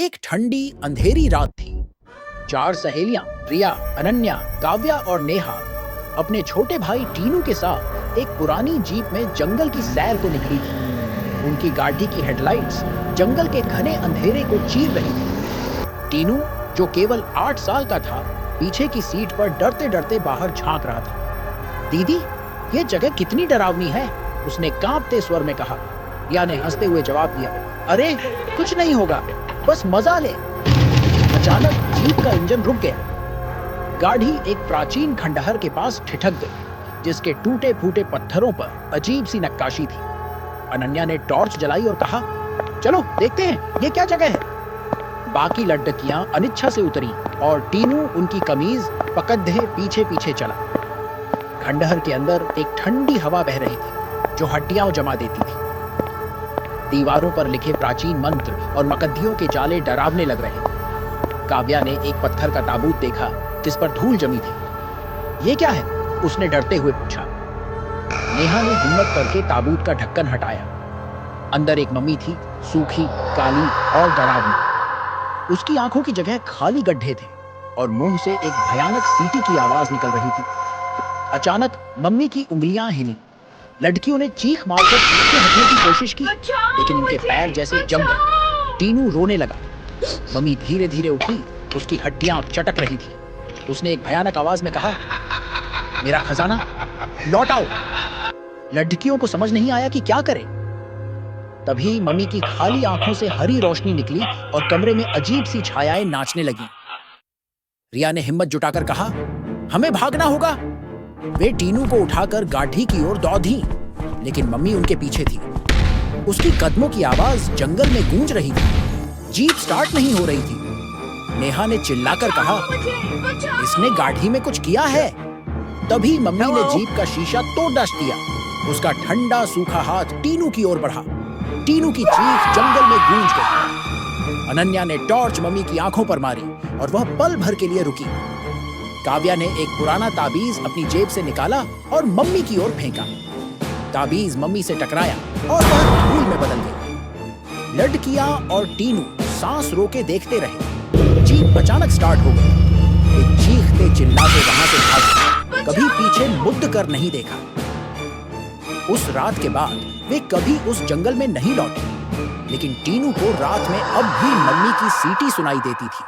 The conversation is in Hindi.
एक ठंडी अंधेरी रात थी। चार सहेलियां प्रिया, अनन्या, काव्या और नेहा अपने छोटे भाई टीनू के साथ एक पुरानी जीप में जंगल की सैर को निकली थी। उनकी गाड़ी की हेडलाइट्स जंगल के घने अंधेरे को चीर रही थी। टीनू, जो केवल 8 साल का था, पीछे की सीट पर डरते डरते बाहर झांक रहा था। दीदी, ये जगह कितनी डरावनी है, उसने कांपते स्वर में कहा। रिया ने हंसते हुए जवाब दिया, अरे कुछ नहीं होगा, बस मजा ले। अचानक जीप का इंजन रुक गया। गाड़ी एक प्राचीन खंडहर के पास ठिठक गई, जिसके टूटे फूटे पत्थरों पर अजीब सी नक्काशी थी। अनन्या ने टॉर्च जलाई और कहा, चलो देखते हैं ये क्या जगह है। बाकी लड़कियां अनिच्छा से उतरी और टीनू उनकी कमीज पकड़े पीछे पीछे चला। खंडहर के अंदर एक ठंडी हवा बह रही थी, जो हड्डियां जमा देती थी। दीवारों पर लिखे प्राचीन मंत्र और मकद्दियों के जाले डरावने लग रहे थे। काव्या ने एक पत्थर का ताबूत देखा, जिस पर धूल जमी थी। ये क्या है, उसने डरते हुए पूछा। नेहा ने हिम्मत करके ताबूत का ढक्कन हटाया। अंदर एक मम्मी थी, सूखी, काली और डरावनी। उसकी आंखों की जगह खाली गड्ढे थे और मुंह से एक भयानक सीटी की आवाज निकल रही थी। अचानक मम्मी की उंगलियां हिली। लड़कियों ने चीख मारकर पीछे हटने की कोशिश की, लेकिन उनके पैर जैसे जम गए। टीनू रोने लगा। मम्मी धीरे धीरे उठी, उसकी हड्डियां चटक रही थी। उसने एक भयानक आवाज में कहा, मेरा खजाना लौटाओ। लड़कियों को समझ नहीं आया कि क्या करे। तभी मम्मी की खाली आंखों से हरी रोशनी निकली और कमरे में अजीब सी छायाएं नाचने लगी। रिया ने हिम्मत जुटाकर कहा, हमें भागना होगा। वे टीनू को उठाकर गाड़ी की ओर दौड़ी, लेकिन मम्मी उनके पीछे थी। उसकी कदमों की आवाज जंगल में गूंज रही थी। जीप स्टार्ट नहीं हो रही थी। नेहा ने चिल्लाकर कहा, इसने गाड़ी में कुछ किया है। तभी मम्मी ने जीप का शीशा तोड़ डाल दिया। उसका ठंडा सूखा हाथ टीनू की ओर बढ़ा। टीनू की चीख जंगल में गूंज गई। अनन्या ने टॉर्च मम्मी की आंखों पर मारी और वह पल भर के लिए रुकी। काव्या ने एक पुराना ताबीज अपनी जेब से निकाला और मम्मी की ओर फेंका। ताबीज मम्मी से टकराया और वह धूल में बदल गई। लड़कियां और टीनू सांस रोके देखते रहे। जीप अचानक स्टार्ट हो गई। वे चीखते चिल्लाते वहां से भागे, कभी पीछे मुड़ कर नहीं देखा। उस रात के बाद वे कभी उस जंगल में नहीं लौटे, लेकिन टीनू को रात में अब भी मम्मी की सीटी सुनाई देती थी।